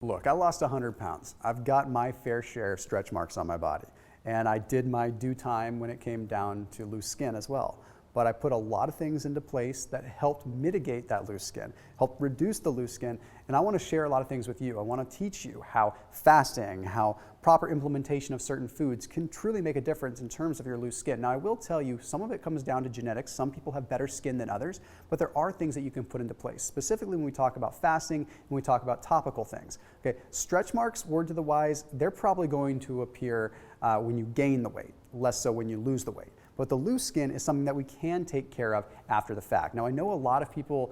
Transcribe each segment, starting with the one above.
Look, I lost 100 pounds. I've got my fair share of stretch marks on my body. And I did my due time when it came down to loose skin as well. But I put a lot of things into place that helped mitigate that loose skin, helped reduce the loose skin, and I want to share a lot of things with you. I want to teach you how fasting, how proper implementation of certain foods can truly make a difference in terms of your loose skin. Now, I will tell you, some of it comes down to genetics. Some people have better skin than others, but there are things that you can put into place, specifically when we talk about fasting and we talk about topical things. Okay, stretch marks, word to the wise, they're probably going to appear when you gain the weight, less so when you lose the weight. But the loose skin is something that we can take care of after the fact. Now, I know a lot of people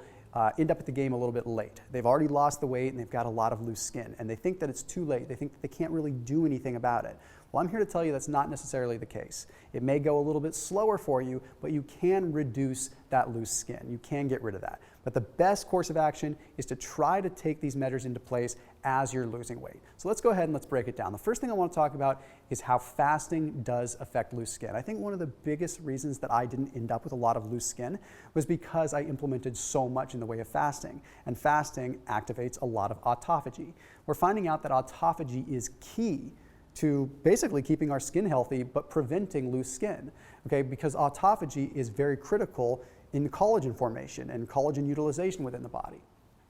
end up at the game a little bit late. They've already lost the weight and they've got a lot of loose skin, and they think that it's too late. They think that they can't really do anything about it. Well, I'm here to tell you that's not necessarily the case. It may go a little bit slower for you, but you can reduce that loose skin. You can get rid of that. But the best course of action is to try to take these measures into place as you're losing weight. So let's go ahead and let's break it down. The first thing I want to talk about is how fasting does affect loose skin. I think one of the biggest reasons that I didn't end up with a lot of loose skin was because I implemented so much in the way of fasting. And fasting activates a lot of autophagy. We're finding out that autophagy is key to basically keeping our skin healthy but preventing loose skin, okay? Because autophagy is very critical in collagen formation and collagen utilization within the body.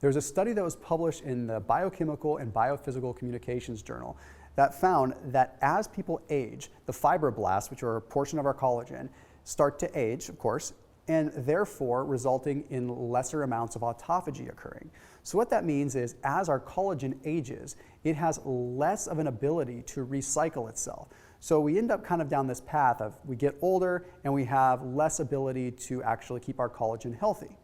There's a study that was published in the Biochemical and Biophysical Communications Journal that found that as people age, the fibroblasts, which are a portion of our collagen, start to age, of course, and therefore resulting in lesser amounts of autophagy occurring. So what that means is as our collagen ages, it has less of an ability to recycle itself. So we end up kind of down this path of we get older and we have less ability to actually keep our collagen healthy.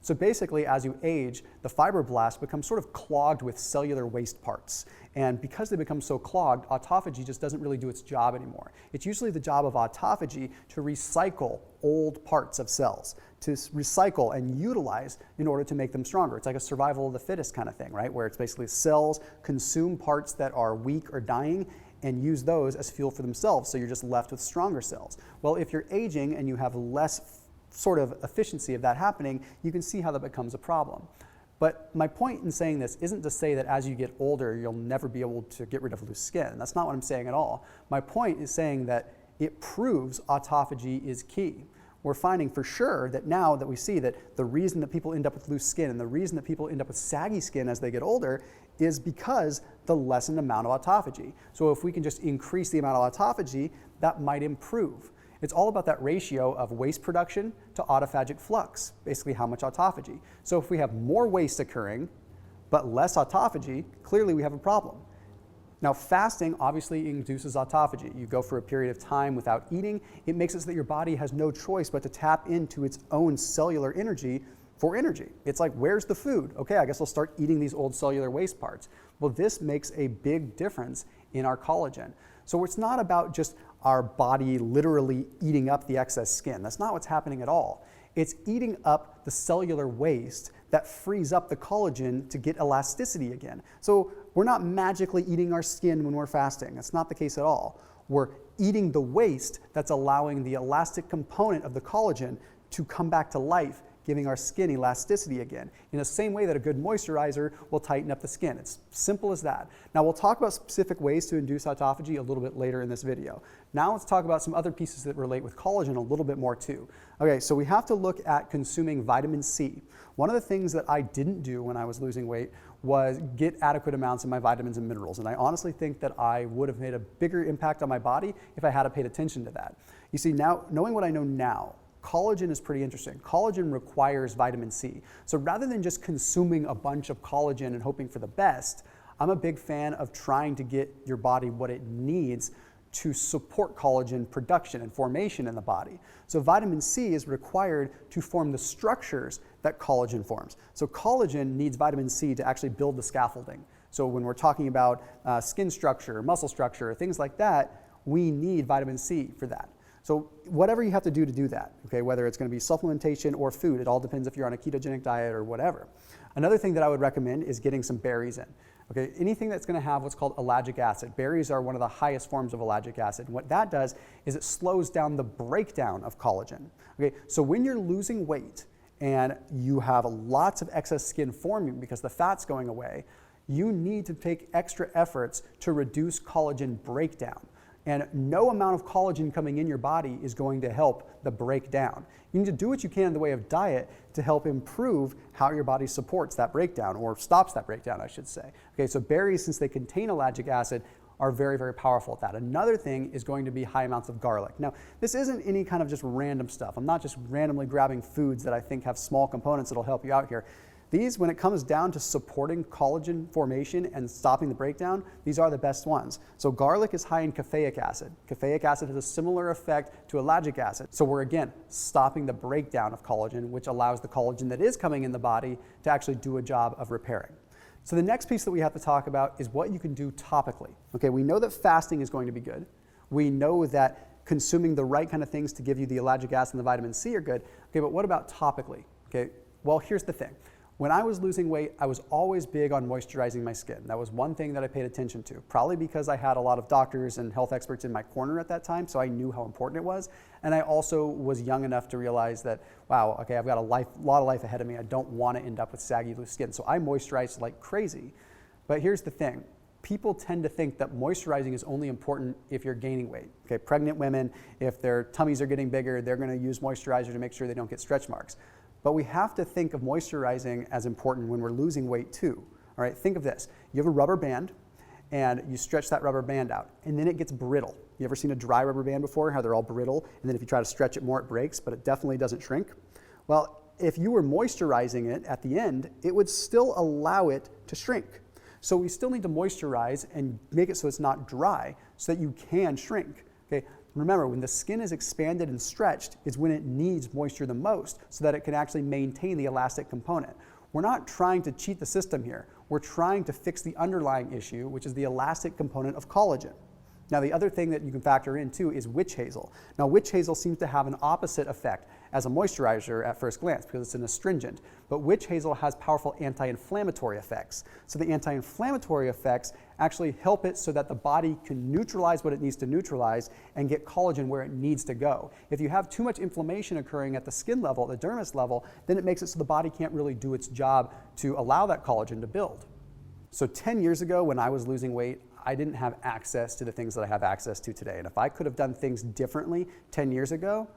So basically, as you age, the fibroblasts become sort of clogged with cellular waste parts. And because they become so clogged, autophagy just doesn't really do its job anymore. It's usually the job of autophagy to recycle old parts of cells, to recycle and utilize in order to make them stronger. It's like a survival of the fittest kind of thing, right? Where it's basically cells consume parts that are weak or dying and use those as fuel for themselves, so you're just left with stronger cells. Well, if you're aging and you have less sort of efficiency of that happening, you can see how that becomes a problem. But my point in saying this isn't to say that as you get older, you'll never be able to get rid of loose skin. That's not what I'm saying at all. My point is saying that it proves autophagy is key. We're finding for sure that now that we see that the reason that people end up with loose skin and the reason that people end up with saggy skin as they get older is because the lessened amount of autophagy. So if we can just increase the amount of autophagy, that might improve. It's all about that ratio of waste production to autophagic flux, basically how much autophagy. So if we have more waste occurring, but less autophagy, clearly we have a problem. Now, fasting obviously induces autophagy. You go for a period of time without eating, it makes it so that your body has no choice but to tap into its own cellular energy for energy. It's like, where's the food? Okay, I guess I'll start eating these old cellular waste parts. Well, this makes a big difference in our collagen. So it's not about just our body literally eating up the excess skin. That's not what's happening at all. It's eating up the cellular waste that frees up the collagen to get elasticity again. So we're not magically eating our skin when we're fasting. That's not the case at all. We're eating the waste that's allowing the elastic component of the collagen to come back to life, giving our skin elasticity again, in the same way that a good moisturizer will tighten up the skin. It's simple as that. Now, we'll talk about specific ways to induce autophagy a little bit later in this video. Now let's talk about some other pieces that relate with collagen a little bit more too. Okay, so we have to look at consuming vitamin C. One of the things that I didn't do when I was losing weight was get adequate amounts of my vitamins and minerals, and I honestly think that I would have made a bigger impact on my body if I had paid attention to that. You see, now, knowing what I know now, collagen is pretty interesting. Collagen requires vitamin C. So rather than just consuming a bunch of collagen and hoping for the best, I'm a big fan of trying to get your body what it needs to support collagen production and formation in the body. So vitamin C is required to form the structures that collagen forms. So collagen needs vitamin C to actually build the scaffolding. So when we're talking about skin structure, muscle structure, things like that, we need vitamin C for that. So whatever you have to do that, okay, whether it's going to be supplementation or food, it all depends if you're on a ketogenic diet or whatever. Another thing that I would recommend is getting some berries in. Okay, anything that's going to have what's called ellagic acid. Berries are one of the highest forms of ellagic acid. And what that does is it slows down the breakdown of collagen. Okay, so when you're losing weight and you have lots of excess skin forming because the fat's going away, you need to take extra efforts to reduce collagen breakdown. And no amount of collagen coming in your body is going to help the breakdown. You need to do what you can in the way of diet to help improve how your body supports that breakdown, or stops that breakdown, I should say. Okay, so berries, since they contain ellagic acid, are very, very powerful at that. Another thing is going to be high amounts of garlic. Now, this isn't any kind of just random stuff. I'm not just randomly grabbing foods that I think have small components that'll help you out here. These, when it comes down to supporting collagen formation and stopping the breakdown, these are the best ones. So garlic is high in caffeic acid. Caffeic acid has a similar effect to ellagic acid. So we're, again, stopping the breakdown of collagen, which allows the collagen that is coming in the body to actually do a job of repairing. So the next piece that we have to talk about is what you can do topically. Okay, we know that fasting is going to be good. We know that consuming the right kind of things to give you the ellagic acid and the vitamin C are good. Okay, but what about topically? Okay, well, here's the thing. When I was losing weight, I was always big on moisturizing my skin. That was one thing that I paid attention to, probably because I had a lot of doctors and health experts in my corner at that time, so I knew how important it was. And I also was young enough to realize that, wow, okay, I've got a lot of life ahead of me. I don't want to end up with saggy, loose skin. So I moisturized like crazy. But here's the thing. People tend to think that moisturizing is only important if you're gaining weight. Okay, pregnant women, if their tummies are getting bigger, they're going to use moisturizer to make sure they don't get stretch marks. But we have to think of moisturizing as important when we're losing weight too. All right, think of this. You have a rubber band and you stretch that rubber band out and then it gets brittle. You ever seen a dry rubber band before, how they're all brittle, and then if you try to stretch it more it breaks, but it definitely doesn't shrink? Well, if you were moisturizing it at the end, it would still allow it to shrink. So we still need to moisturize and make it so it's not dry so that you can shrink. Okay? Remember, when the skin is expanded and stretched is when it needs moisture the most so that it can actually maintain the elastic component. We're not trying to cheat the system here. We're trying to fix the underlying issue, which is the elastic component of collagen. Now, the other thing that you can factor in too is witch hazel. Now, witch hazel seems to have an opposite effect as a moisturizer at first glance because it's an astringent, but witch hazel has powerful anti-inflammatory effects. So the anti-inflammatory effects actually help it so that the body can neutralize what it needs to neutralize and get collagen where it needs to go. If you have too much inflammation occurring at the skin level, the dermis level, then it makes it so the body can't really do its job to allow that collagen to build. So 10 years ago when I was losing weight, I didn't have access to the things that I have access to today. And if I could have done things differently 10 years ago,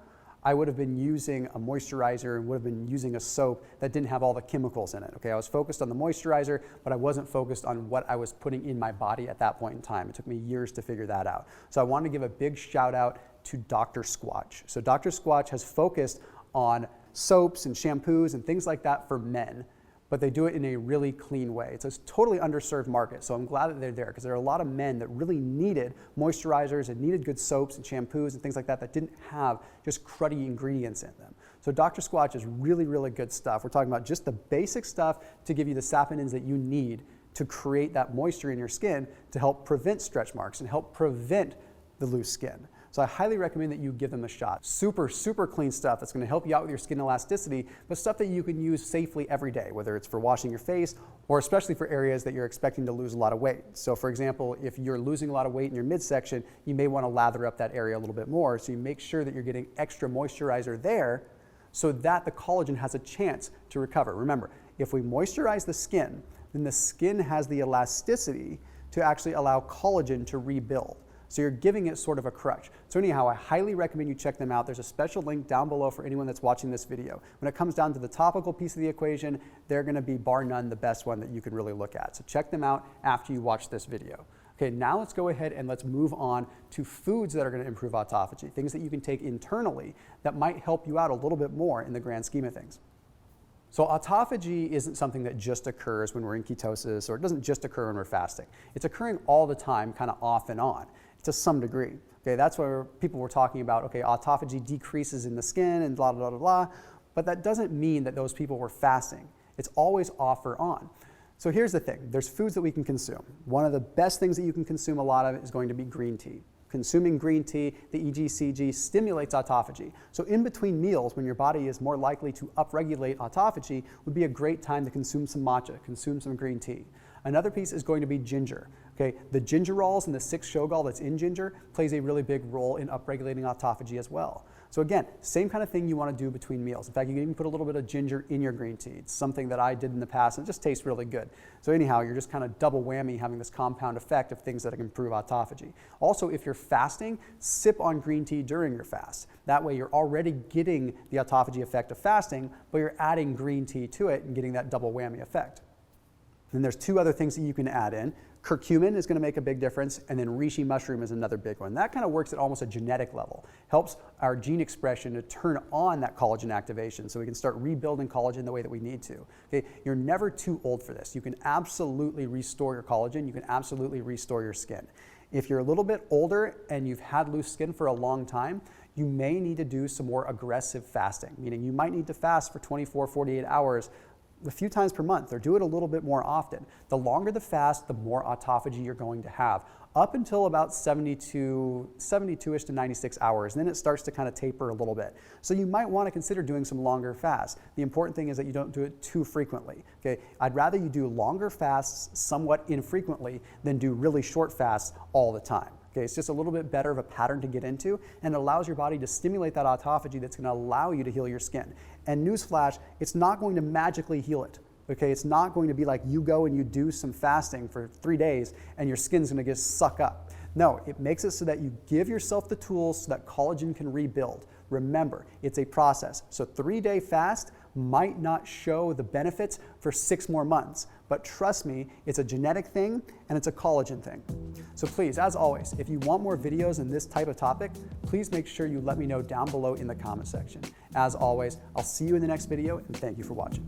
I would have been using a moisturizer and would have been using a soap that didn't have all the chemicals in it. Okay, I was focused on the moisturizer, but I wasn't focused on what I was putting in my body at that point in time. It took me years to figure that out. So I wanted to give a big shout out to Dr. Squatch. So Dr. Squatch has focused on soaps and shampoos and things like that for men, but they do it in a really clean way. It's a totally underserved market, so I'm glad that they're there because there are a lot of men that really needed moisturizers and needed good soaps and shampoos and things like that that didn't have just cruddy ingredients in them. So Dr. Squatch is really, really good stuff. We're talking about just the basic stuff to give you the saponins that you need to create that moisture in your skin to help prevent stretch marks and help prevent the loose skin. So I highly recommend that you give them a shot. Super, super clean stuff that's going to help you out with your skin elasticity, but stuff that you can use safely every day, whether it's for washing your face or especially for areas that you're expecting to lose a lot of weight. So for example, if you're losing a lot of weight in your midsection, you may want to lather up that area a little bit more. So you make sure that you're getting extra moisturizer there so that the collagen has a chance to recover. Remember, if we moisturize the skin, then the skin has the elasticity to actually allow collagen to rebuild. So you're giving it sort of a crutch. So anyhow, I highly recommend you check them out. There's a special link down below for anyone that's watching this video. When it comes down to the topical piece of the equation, they're gonna be bar none the best one that you can really look at. So check them out after you watch this video. Okay, now let's go ahead and let's move on to foods that are gonna improve autophagy, things that you can take internally that might help you out a little bit more in the grand scheme of things. So autophagy isn't something that just occurs when we're in ketosis, or it doesn't just occur when we're fasting. It's occurring all the time, kind of off and on, to some degree. Okay, that's where people were talking about, okay, autophagy decreases in the skin and blah, blah, blah, blah, but that doesn't mean that those people were fasting. It's always off or on. So here's the thing, there's foods that we can consume. One of the best things that you can consume a lot of is going to be green tea. Consuming green tea, the EGCG, stimulates autophagy. So in between meals, when your body is more likely to upregulate autophagy, would be a great time to consume some matcha, consume some green tea. Another piece is going to be ginger. Okay, the gingerols and the 6-shogal that's in ginger plays a really big role in upregulating autophagy as well. So again, same kind of thing you want to do between meals. In fact, you can even put a little bit of ginger in your green tea. It's something that I did in the past and it just tastes really good. So anyhow, you're just kind of double whammy having this compound effect of things that can improve autophagy. Also, if you're fasting, sip on green tea during your fast. That way you're already getting the autophagy effect of fasting, but you're adding green tea to it and getting that double whammy effect. Then there's two other things that you can add in. Curcumin is going to make a big difference, and then reishi mushroom is another big one. That kind of works at almost a genetic level. Helps our gene expression to turn on that collagen activation so we can start rebuilding collagen the way that we need to. Okay? You're never too old for this. You can absolutely restore your collagen. You can absolutely restore your skin. If you're a little bit older and you've had loose skin for a long time, you may need to do some more aggressive fasting, meaning you might need to fast for 24, 48 hours a few times per month, or do it a little bit more often. The longer the fast, the more autophagy you're going to have, up until about 72-ish to 96 hours. And then it starts to kind of taper a little bit. So you might want to consider doing some longer fasts. The important thing is that you don't do it too frequently. Okay? I'd rather you do longer fasts somewhat infrequently than do really short fasts all the time. Okay, it's just a little bit better of a pattern to get into, and it allows your body to stimulate that autophagy that's going to allow you to heal your skin. And newsflash, it's not going to magically heal it. Okay, it's not going to be like you go and you do some fasting for 3 days and your skin's going to just suck up. No, it makes it so that you give yourself the tools so that collagen can rebuild. Remember, it's a process. So 3-day fast might not show the benefits for 6 more months, but trust me, it's a genetic thing and it's a collagen thing. So please, as always, if you want more videos on this type of topic, please make sure you let me know down below in the comment section. As always, I'll see you in the next video and thank you for watching.